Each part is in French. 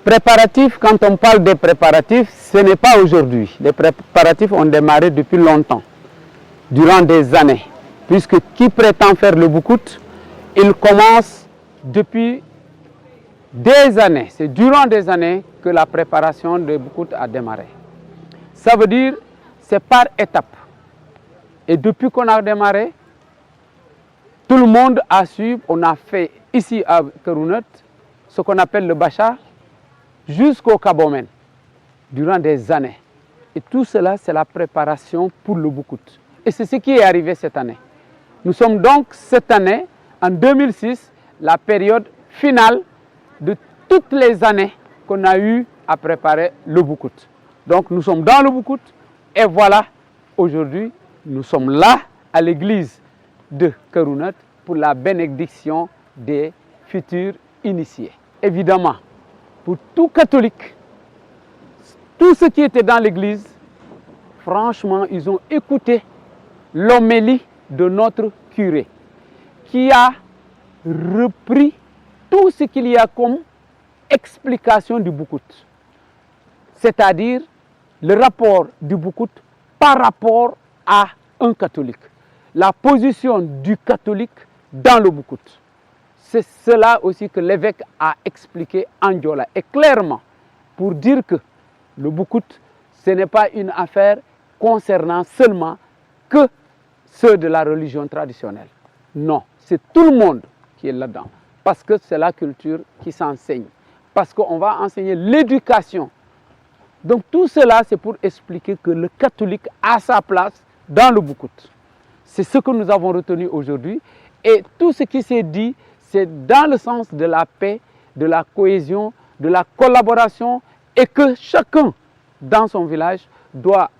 préparatifs, quand on parle des préparatifs, ce n'est pas aujourd'hui. Les préparatifs ont démarré depuis longtemps, durant des années. Puisque qui prétend faire le boucoute, il commence depuis des années. C'est durant des années que la préparation de boucoute a démarré. Ça veut dire, c'est par étapes. Et depuis qu'on a démarré, tout le monde a su, on a fait ici à Kerounet, ce qu'on appelle le Bacha, jusqu'au Kabomen, durant des années. Et tout cela, c'est la préparation pour le boucoute. Et c'est ce qui est arrivé cette année. Nous sommes donc cette année, en 2006, la période finale de toutes les années qu'on a eu à préparer le boucoute. Donc nous sommes dans le boucoute et voilà, aujourd'hui, nous sommes là à l'église de Kerounet pour la bénédiction des futurs initiés. Évidemment, pour tout catholique, tous ceux qui étaient dans l'église, franchement, ils ont écouté l'homélie de notre curé, qui a repris tout ce qu'il y a comme explication du boucoute, c'est-à-dire le rapport du boucoute par rapport à un catholique, la position du catholique dans le boucoute. C'est cela aussi que l'évêque a expliqué en Diola, et clairement, pour dire que le boucoute, ce n'est pas une affaire concernant seulement que ceux de la religion traditionnelle. Non, c'est tout le monde qui est là-dedans, parce que c'est la culture qui s'enseigne, parce qu'on va enseigner l'éducation. Donc tout cela, c'est pour expliquer que le catholique a sa place dans le boucoute. C'est ce que nous avons retenu aujourd'hui, et tout ce qui s'est dit, c'est dans le sens de la paix, de la cohésion, de la collaboration, et que chacun dans son village doit,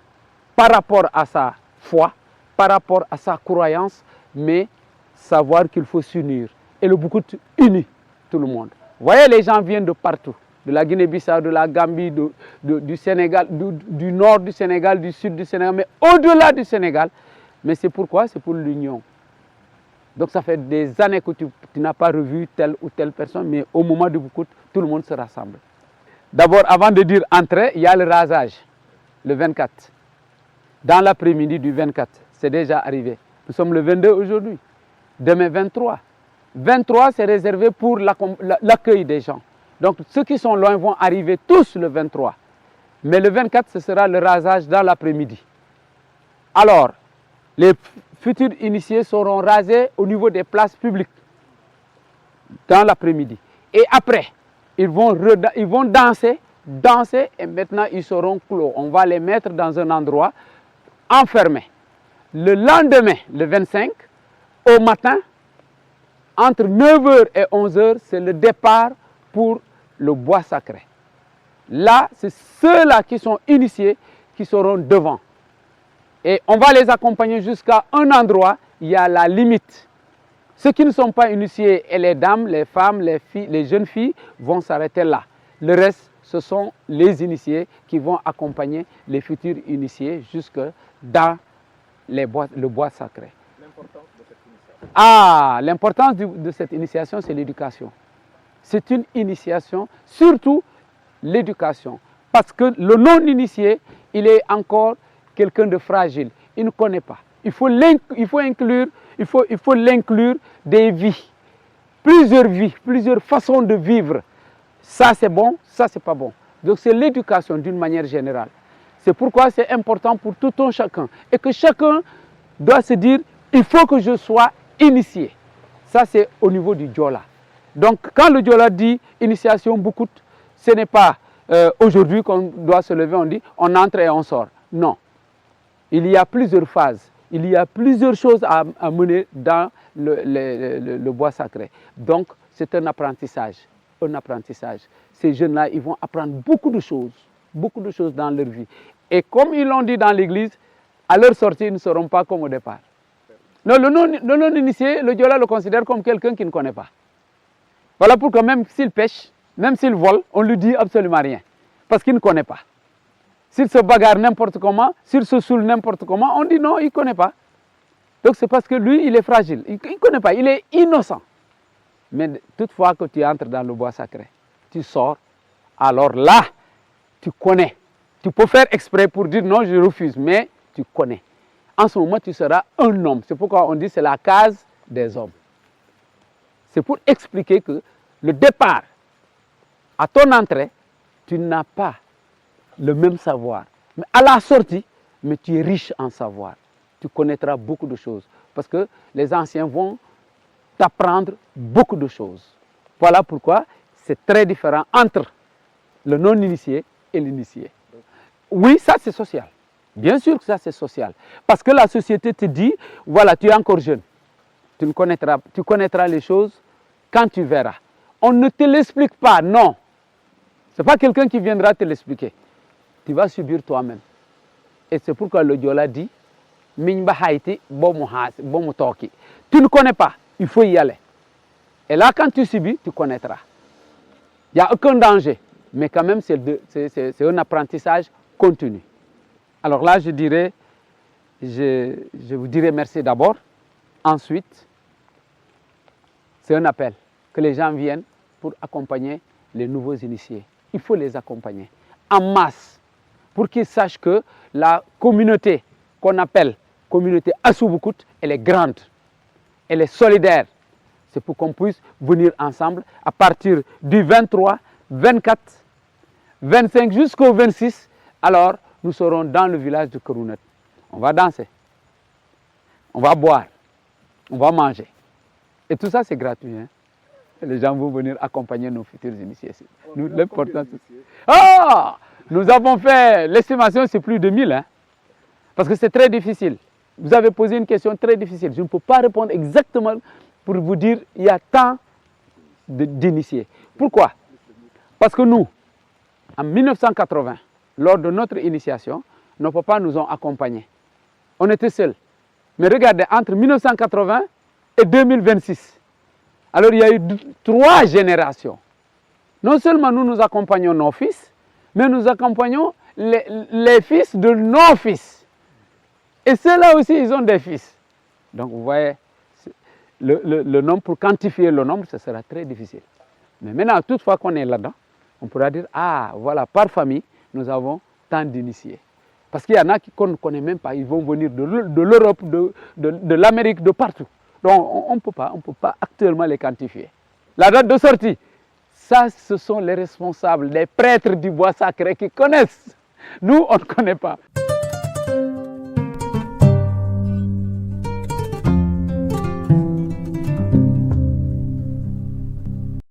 par rapport à sa foi, par rapport à sa croyance, mais savoir qu'il faut s'unir. Et le boucoute unit tout le monde. Vous voyez, les gens viennent de partout, de la Guinée-Bissau, de la Gambie, du Sénégal, du nord du Sénégal, du sud du Sénégal, mais au-delà du Sénégal. Mais c'est pourquoi? C'est pour l'union. Donc ça fait des années que tu n'as pas revu telle ou telle personne, mais au moment du boucoute, tout le monde se rassemble. D'abord, avant de dire entrer, il y a le rasage, le 24. Dans l'après-midi du 24, c'est déjà arrivé. Nous sommes le 22 aujourd'hui. Demain, 23. 23, c'est réservé pour l'accueil des gens. Donc ceux qui sont loin vont arriver tous le 23. Mais le 24, ce sera le rasage dans l'après-midi. Alors, les futurs initiés seront rasés au niveau des places publiques dans l'après-midi. Et après, ils vont danser, et maintenant ils seront clos. On va les mettre dans un endroit enfermé. Le lendemain, le 25, au matin, entre 9h et 11h, c'est le départ pour le bois sacré. Là, c'est ceux-là qui sont initiés qui seront devant. Et on va les accompagner jusqu'à un endroit, il y a la limite. Ceux qui ne sont pas initiés, et les dames, les femmes, les filles, les jeunes filles, vont s'arrêter là. Le reste, ce sont les initiés qui vont accompagner les futurs initiés jusque dans le bois sacré. L'importance de cette initiation? Ah, l'importance de cette initiation, c'est l'éducation. C'est une initiation, surtout l'éducation. Parce que le non-initié, il est encore quelqu'un de fragile. Il ne connaît pas. Il faut l'inclure des vies. Plusieurs façons de vivre. Ça c'est bon, ça c'est pas bon. Donc c'est l'éducation d'une manière générale. C'est pourquoi c'est important pour tout un chacun. Et que chacun doit se dire, il faut que je sois initié. Ça c'est au niveau du Diola. Donc quand le Diola dit initiation boucoute, ce n'est pas aujourd'hui qu'on doit se lever, on dit on entre et on sort. Non. Il y a plusieurs phases. Il y a plusieurs choses à mener dans le bois sacré. Donc c'est un apprentissage. Ces jeunes-là, ils vont apprendre beaucoup de choses dans leur vie. Et comme ils l'ont dit dans l'église, à leur sortie, ils ne seront pas comme au départ. Non, le non-initié, le Diola le considère comme quelqu'un qui ne connaît pas. Voilà pourquoi même s'il pêche, même s'il vole, on ne lui dit absolument rien. Parce qu'il ne connaît pas. S'il se bagarre n'importe comment, s'il se saoule n'importe comment, on dit non, il ne connaît pas. Donc c'est parce que lui, il est fragile. Il ne connaît pas, il est innocent. Mais toutefois que tu entres dans le bois sacré, tu sors alors là, tu connais. Tu peux faire exprès pour dire non, je refuse, mais tu connais. En ce moment, tu seras un homme. C'est pourquoi on dit que c'est la case des hommes. C'est pour expliquer que le départ, à ton entrée, tu n'as pas le même savoir. Mais à la sortie, mais tu es riche en savoir. Tu connaîtras beaucoup de choses. Parce que les anciens vont t'apprendre beaucoup de choses. Voilà pourquoi c'est très différent entre le non-initié et l'initié. Oui, ça c'est social. Bien sûr que ça c'est social. Parce que la société te dit, voilà, tu es encore jeune. Tu connaîtras les choses quand tu verras. On ne te l'explique pas, non. Ce n'est pas quelqu'un qui viendra te l'expliquer. Tu vas subir toi-même. Et c'est pourquoi le Diola dit, tu ne connais pas, il faut y aller. Et là, quand tu subis, tu connaîtras. Il n'y a aucun danger. Mais quand même, c'est un apprentissage continu. Alors là, je vous dirai merci d'abord. Ensuite, c'est un appel que les gens viennent pour accompagner les nouveaux initiés. Il faut les accompagner en masse pour qu'ils sachent que la communauté qu'on appelle communauté Asubukut, elle est grande, elle est solidaire. C'est pour qu'on puisse venir ensemble à partir du 23, 24, 25 jusqu'au 26. Alors, nous serons dans le village de Kourounet. On va danser, on va boire, on va manger. Et tout ça, c'est gratuit. Hein? Les gens vont venir accompagner nos futurs initiés. L'important, nous avons fait, l'estimation, c'est plus de 1000. Hein? Parce que c'est très difficile. Vous avez posé une question très difficile. Je ne peux pas répondre exactement pour vous dire il y a tant d'initiés. Pourquoi? Parce que nous, en 1980, lors de notre initiation, nos papas nous ont accompagnés. On était seuls. Mais regardez, entre 1980 et 2026, alors il y a eu 3 générations. Non seulement nous accompagnons nos fils, mais nous accompagnons les fils de nos fils. Et ceux-là aussi, ils ont des fils. Donc vous voyez, le nombre, pour quantifier le nombre, ce sera très difficile. Mais maintenant, toutefois qu'on est là-dedans, on pourra dire, ah, voilà, par famille, nous avons tant d'initiés. Parce qu'il y en a qu'on ne connaît même pas, ils vont venir de l'Europe, de l'Amérique, de partout. Donc on ne peut pas actuellement les quantifier. La date de sortie, ça, ce sont les responsables, les prêtres du bois sacré qui connaissent. Nous, on ne connaît pas.